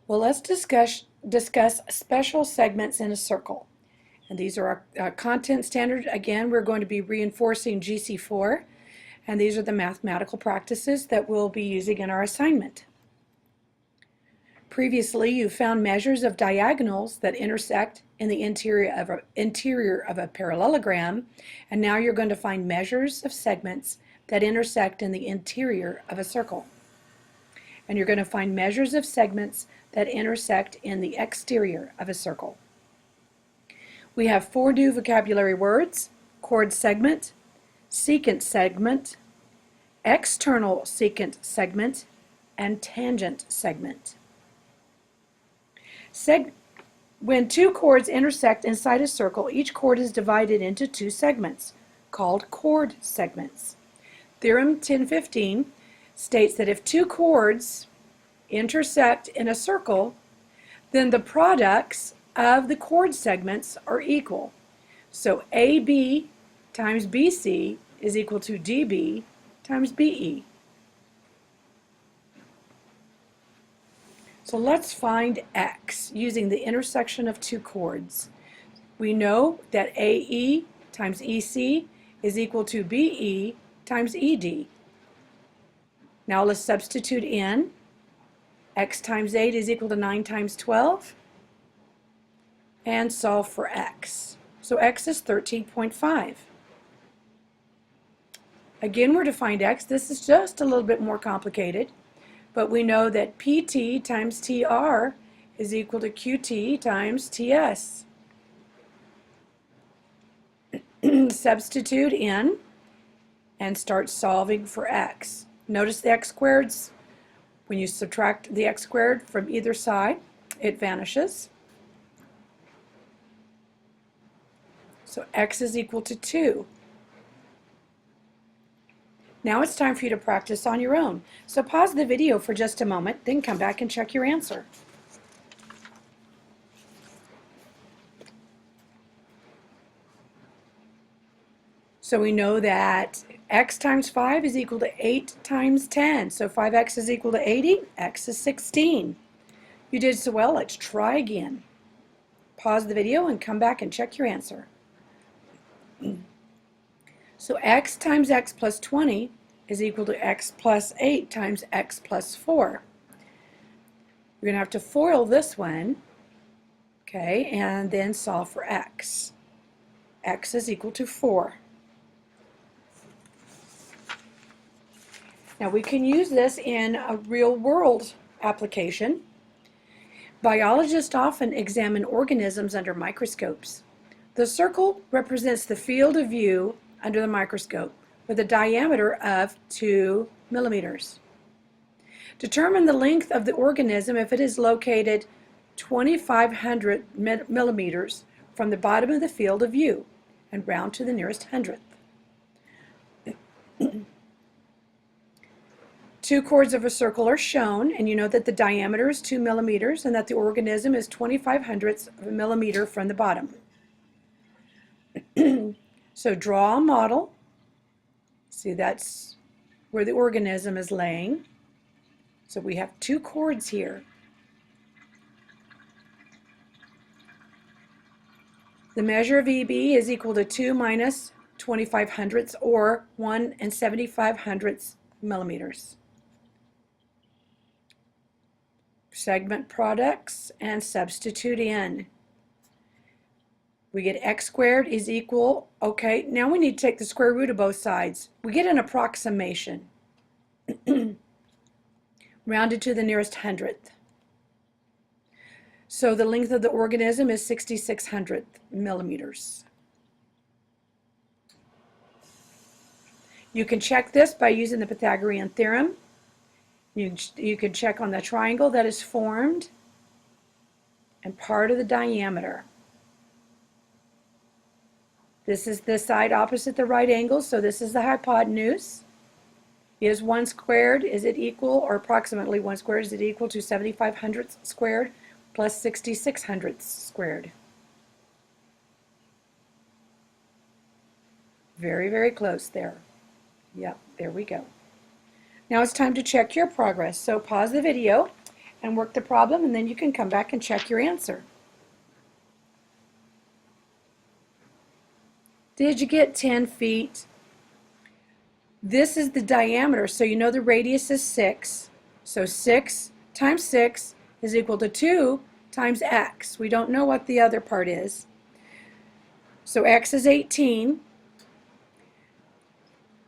Well, let's discuss special segments in a circle. And these are our content standard. Again, we're going to be reinforcing GC4, and these are the mathematical practices that we'll be using in our assignment. Previously, you found measures of diagonals that intersect in the interior of a parallelogram, and now you're going to find measures of segments that intersect in the interior of a circle. And you're going to find measures of segments that intersect in the exterior of a circle. We have 4 new vocabulary words: chord segment, secant segment, external secant segment, and tangent segment. When 2 chords intersect inside a circle, each chord is divided into 2 segments, called chord segments. Theorem 1015 states that if 2 chords intersect in a circle, then the products of the chord segments are equal. So AB times BC is equal to DB times BE. So let's find X using the intersection of 2 chords. We know that AE times EC is equal to BE times ED. Now let's substitute in. X times 8 is equal to 9 times 12. And solve for X. So X is 13.5. Again, we're to find X. This is just a little bit more complicated, but we know that PT times TR is equal to QT times TS. Substitute in and start solving for X. Notice the X squareds. When you subtract the X squared from either side, it vanishes. So X is equal to 2. Now it's time for you to practice on your own. So pause the video for just a moment, then come back and check your answer. So we know that X times 5 is equal to 8 times 10. So 5X is equal to 80. X is 16. You did so well. Let's try again. Pause the video and come back and check your answer. So X times X plus 20 is equal to X plus 8 times X plus 4. We're going to have to FOIL this one, okay, and then solve for X. X is equal to 4. Now we can use this in a real-world application. Biologists often examine organisms under microscopes. The circle represents the field of view under the microscope with a diameter of 2 millimeters. Determine the length of the organism if it is located 2,500 millimeters from the bottom of the field of view and round to the nearest hundredth. 2 chords of a circle are shown, and you know that the diameter is 2 millimeters and that the organism is 2,500ths of a millimeter from the bottom. So draw a model. See, that's where the organism is laying. So we have 2 chords here. The measure of EB is equal to 2 minus 2,500ths, or 1 7500ths millimeters. Segment products and substitute in. We get X squared is equal, okay, now we need to take the square root of both sides. We get an approximation. Rounded to the nearest hundredth. So the length of the organism is 6,600 millimeters. You can check this by using the Pythagorean theorem. You can check on the triangle that is formed and part of the diameter. This is the side opposite the right angle, so this is the hypotenuse. Is 1 squared, is it equal, or approximately 1 squared, is it equal to 7,500ths squared plus 6,600ths squared? Very, very close there. Yep, there we go. Now it's time to check your progress. So pause the video and work the problem, and then you can come back and check your answer. Did you get 10 feet? This is the diameter, so you know the radius is 6. So 6 times 6 is equal to 2 times x. We don't know what the other part is. So x is 18.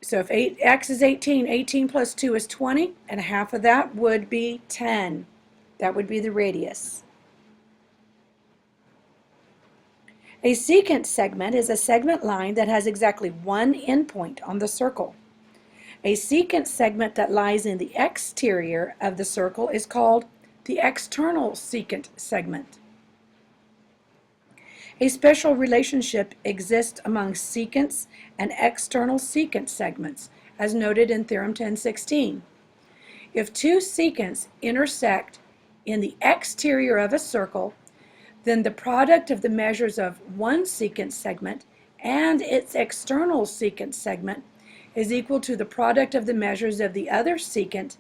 So if x is 18, 18 plus 2 is 20, and half of that would be 10. That would be the radius. A secant segment is a segment line that has exactly one endpoint on the circle. A secant segment that lies in the exterior of the circle is called the external secant segment. A special relationship exists among secants and external secant segments, as noted in Theorem 1016. If two secants intersect in the exterior of a circle, then the product of the measures of one secant segment and its external secant segment is equal to the product of the measures of the other secant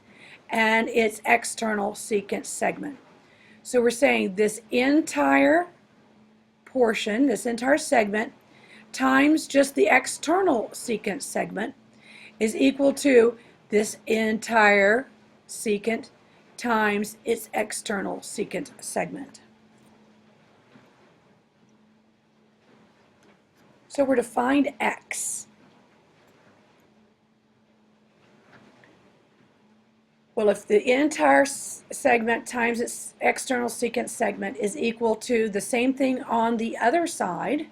and its external secant segment. So we're saying this entire portion, this entire segment, times just the external secant segment is equal to this entire secant times its external secant segment. So we're to find x. Well, if the entire segment times its external secant segment is equal to the same thing on the other side,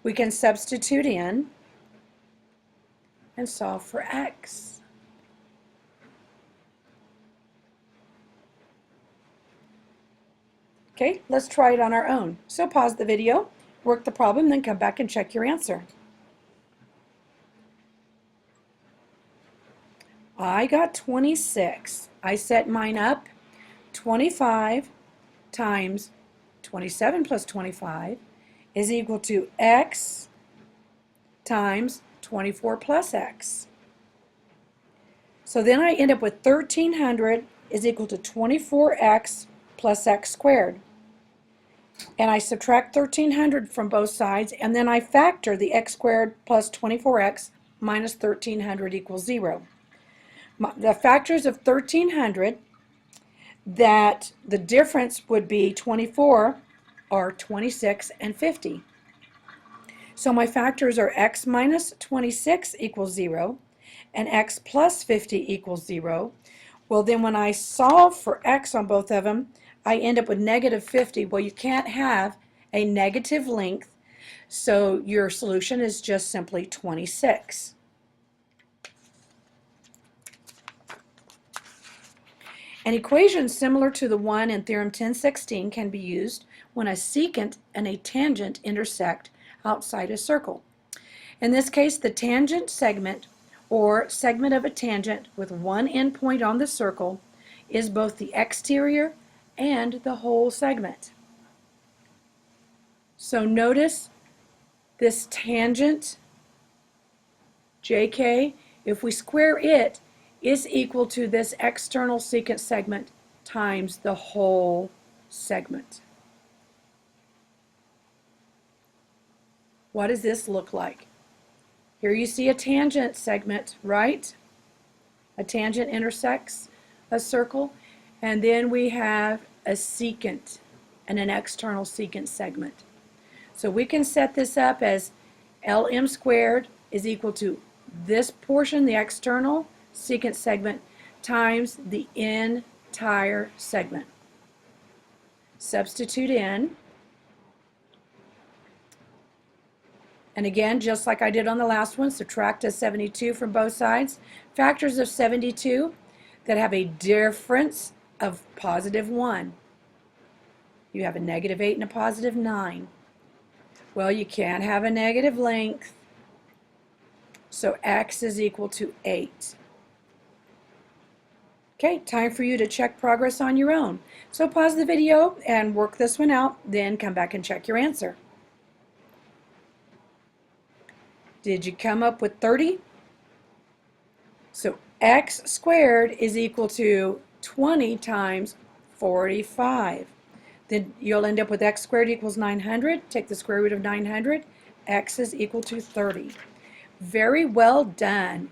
we can substitute in and solve for x. Okay, let's try it on our own. So pause the video, work the problem, then come back and check your answer. I got 26. I set mine up 25 times 27 plus 25 is equal to x times 24 plus x. So then I end up with 1300 is equal to 24x plus x squared. And I subtract 1300 from both sides, and then I factor the x squared plus 24x minus 1300 equals 0. The factors of 1300, that the difference would be 24, are 26 and 50. So my factors are x minus 26 equals 0 and x plus 50 equals 0. Well, then when I solve for x on both of them, I end up with negative 50. Well, you can't have a negative length, so your solution is just simply 26. An equation similar to the one in Theorem 1016 can be used when a secant and a tangent intersect outside a circle. In this case, the tangent segment, or segment of a tangent with one endpoint on the circle, is both the exterior and the whole segment. So notice this tangent, JK, if we square it, is equal to this external secant segment times the whole segment. What does this look like? Here you see a tangent segment, right? A tangent intersects a circle, and then we have a secant and an external secant segment. So we can set this up as LM squared is equal to this portion, the external secant segment, times the entire segment. Substitute in. And again, just like I did on the last one, subtract a 72 from both sides. Factors of 72 that have a difference of positive 1. You have a negative 8 and a positive 9. Well, you can't have a negative length, so x is equal to 8. Okay, time for you to check progress on your own. So pause the video and work this one out, then come back and check your answer. Did you come up with 30? So x squared is equal to 20 times 45. Then you'll end up with x squared equals 900. Take the square root of 900. X is equal to 30. Very well done.